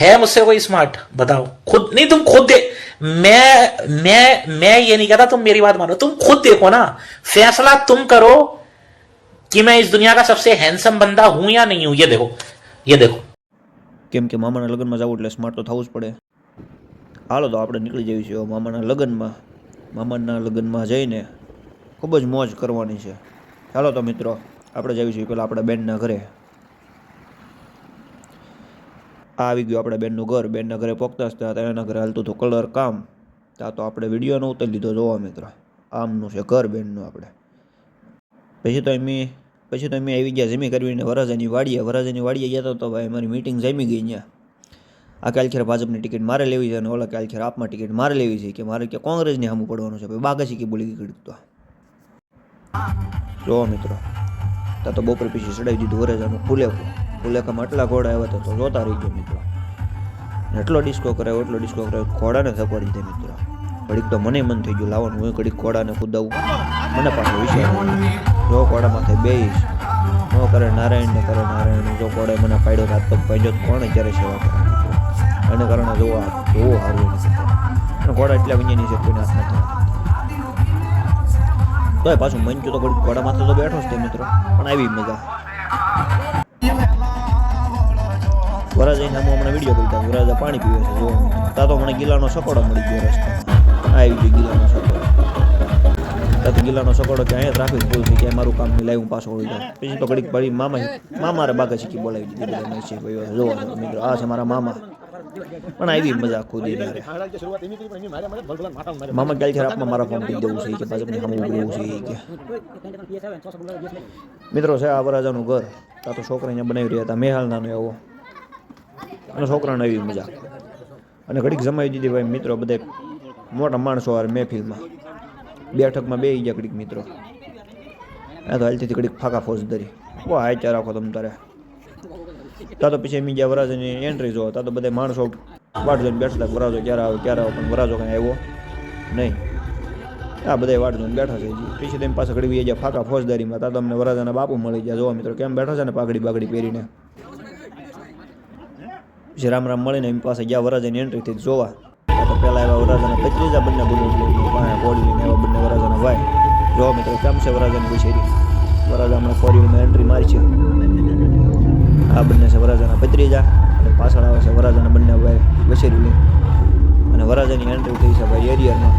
है मुझसे कोई स्मार्ट? बताओ खुद। नहीं तुम खुद दे। मैं ये नहीं कहता, तुम मेरी बात मानो, तुम खुद देखो ना, फैसला तुम करो कि मैं इस दुनिया का सबसे हैंडसम बंदा हूं या नहीं हूं। ये देखो, ये देखो। કેમ કે મામાના લગ્નમાં જવું એટલે સ્માર્ટ તો થવું જ પડે. હાલો તો આપણે નીકળી જઈએ છીએ મામાના લગ્નમાં. મામાના લગ્નમાં જઈને ખૂબ જ મોજ કરવાની છે. ચાલો તો મિત્રો આપણે જઈએ છીએ પહેલાં આપણા બેનના ઘરે. આ આવી ગયું આપણા બેનનું ઘર. બેનના ઘરે પહોંચતા જ હતા એના ઘરે હાલતું હતું કલર કામ. ત્યાં તો આપણે વિડીયોનો ઉતારી લીધો. જોવા મિત્રો, આમનું છે ઘર બેનનું. આપણે પછી તો અમે આવી ગયા જમી કરવીને વરરાજાની વાડીએ ગયા તો ભાઈ મારી મીટિંગ જમી ગઈ ત્યાં. આ કાલખેર ભાજપની ટિકિટ મારે લેવી છે અને ઓલા કાલખેર આપમાં ટિકિટ મારે લેવી છે કે મારે કે કોંગ્રેસની સામું પડવાનું છે. ભાઈ બાગાસી કે બોલી ગઈ તો જોવો મિત્રો, ત્યાં તો બપોર પછી ચડાવી દીધું વરરાજાનું ફુલેકામાં એટલા ઘોડા આવ્યા હતા તો જોતા રહી ગયો મિત્રો. એટલો ડિસ્કો કરાયો ઘોડાને થપાડી દે મિત્રો. ઘડીક તો મને મન થઈ ગયું લાવવાનું, હું ઘડીક ઘોડાને કુદાવું. મને પાછો વિષય જો ઘોડામાંથી બેહીશ ન કરે નારાયણ ને કરે નારાયણ. જો ઘોડાએ મને પાડ્યો હાથ પગ પાડ્યો કોણે ક્યારે સેવા કરે એને કારણે જોવો સારું અને ઘોડા એટલા વિજ્ઞાની છે કોઈને હાથ નથી. તો પાછું મંચ્યું તો ઘડીક ઘોડા માથે તો બેઠો જ તે મિત્રો, પણ આવી મજા. વરરાજાને સામે હમણાં વિડીયો કરી હતા. વરરાજા પાણી પીવે છે જો. ત્યાં તો મને ગિલાનો સકોડો મળી ગયો રસ્તામાં. આવી ગયો ગિલાનો સકોડો. ત્યાં તો ગિલાનો સકોડો કે અહીંયા ટ્રાફિક ફૂલ થઈ ગયા, મારું કામ નહીં લાવી હું પાછો વળી જાઉં. પછી તો ઘડીક પડી મામારે બાગા શીખી બોલાવી દીધી બધા મેસી ભાઈ. જોવો મિત્રો, આ છે મારા મામા. પણ આવી મજા ખુદી મામા ક્યાલ છે આપમાં મારા ફોન કરી દેવું છે કે ભાજપની સામે ઉભવું છે કે મિત્રો. છે આ વરરાજાનું ઘર. ત્યાં તો છોકરા અહીંયા બનાવી રહ્યા હતા મેહાલનાનો એવો. અને છોકરાને આવી મજા અને ઘડીક જમાવી દીધી ભાઈ મિત્રો. બધે મોટા માણસો આવે મહેફિલમાં બેઠકમાં બેસી ગયા ઘડીક મિત્રો. આ તો હાલથી ઘડીક ફાંકા ફોજદારી ઓ હાઈ રાખો તમે તારે. ત્યાં તો પછી એમ ગયા વરરાજાની એન્ટ્રી જોવા. ત્યાં તો બધા માણસો વાટ જોઈને બેઠા. વરરાજો ક્યારે આવે પણ વરરાજો કંઈ આવ્યો નહીં. આ બધા વાટ જોઈને બેઠા છે. પછી તેમ પાછા ઘડી ગયા ફાંકા ફોજદારીમાં. ત્યાં તો અમને વરરાજાના બાપુ મળી ગયા. જોવા મિત્રો કેમ બેઠા છે ને પાઘડી બાગડી પહેરીને. પછી રામ મળીને એમ પાસે ગયા વરરાજાની એન્ટ્રીથી જોવા. તો પહેલાં એવા વરરાજાના ભત્રીજા બંને બોલું કોડી લઈને એવા બંને વરરાજાના ભાઈ. જોવા મિત્રો કેમ છે વરરાજાની વિશેરી. વરરાજા હમણાં કોરીમાં એન્ટ્રી મારી છે. આ બંને છે વરરાજાના ભત્રીજા અને પાછળ આવે છે વરરાજાના બંને ભાઈ વસેરી લઈ. અને વરરાજાની એન્ટ્રી થઈ છે ભાઈ એરિયરમાં.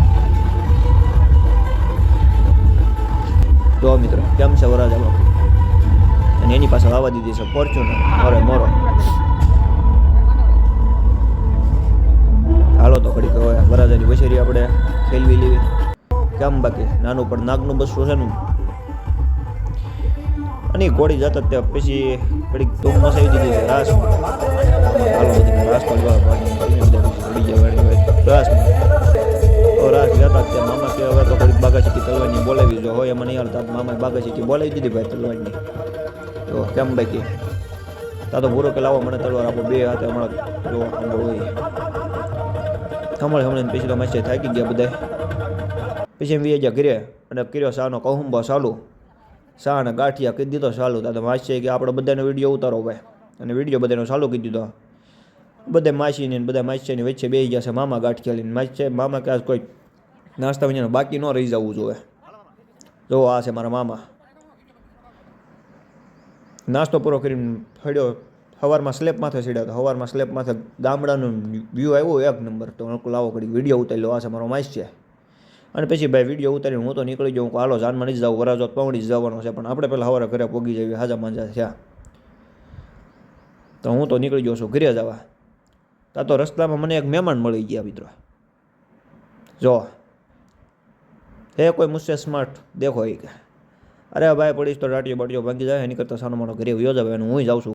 જોવા મિત્રો કેમ છે વરરાજા બાપુ. અને એની પાછળ આવવા દીધી છે ફોર્ચ્યુનર મોરો. હાલો તો ઘડીક હવે વરરાજાની વસેરી આપણે ખેલવી લેવી. કેમ બાકી નાનું પણ નાગનું બસવું છે ને. અને ઘોડી જતા ત્યાં પછી ઘડીક ધૂમ મસાવી દીધી છે રાસમાં. હાલો બધી રાસ તો રાસમાં તો રાસ જતા ત્યાં મામા કે હવે તો ઘડીક બાગાશીકી તલવારની બોલાવી જો હોય એમાં નહીં હાલતા. મામાએ બાગાશીકી બોલાવી દીધી ભાઈ તલવારની. તો કેમ બાકી તા તો ભૂરો કે લાવો મને તલવાર આપો. બે હાથે હમણાં જો હોય હમણાં પછી તો મસ્ત થાકી ગયા બધા. પછી એમ વી ઘરે અને કર્યો શાહનો કહુંબો ચાલુ. શાહ અને ગાંઠિયા કહી દીધો ચાલુ. તો માસી કે આપણે બધાનો વિડીયો ઉતારો ભાઈ. અને વિડીયો બધાનો ચાલુ કરી દીધો. બધા માસીને બધા માસીની વચ્ચે બેસી ગયા છે મામા ગાંઠિયા લઈને. મામા કે કોઈ નાસ્તા વિનાનો બાકી ન રહી જવું જોઈએ. જો આ છે મારા મામા. નાસ્તો પૂરો કરીને ફળ્યો. સવારમાં સ્લેબ માથે સીડ્યા હતા. સવારમાં સ્લેબ માથે ગામડાનું વ્યૂ આવ્યો એક નંબર. તો લાવો ઘડી વિડીયો ઉતારી લો. આ છે મારો માસ છે. અને પછી ભાઈ વિડીયો ઉતારીને હું તો નીકળી જાઉં. હાલો જાનમાં નહીં જાઉં, વરરાજો પવડી જ જવાનો છે. પણ આપણે પહેલાં સવારે ઘરે પોગી જઈએ હાજા માંજા થયા. તો હું તો નીકળી જાઉં છું ઘરે જવા. ત્યાં તો રસ્તામાં મને એક મહેમાન મળી ગયા મિત્રો. જો હે કોઈ મુझसे સ્માર્ટ દેખો એ કે અરે ભાઈ પડીશ તો ટાટીઓ બાટીઓ ભાંગી જાય. એની કરતાં સાનો માનો ઘરે વયો જાવ. અને હું જાઉં છું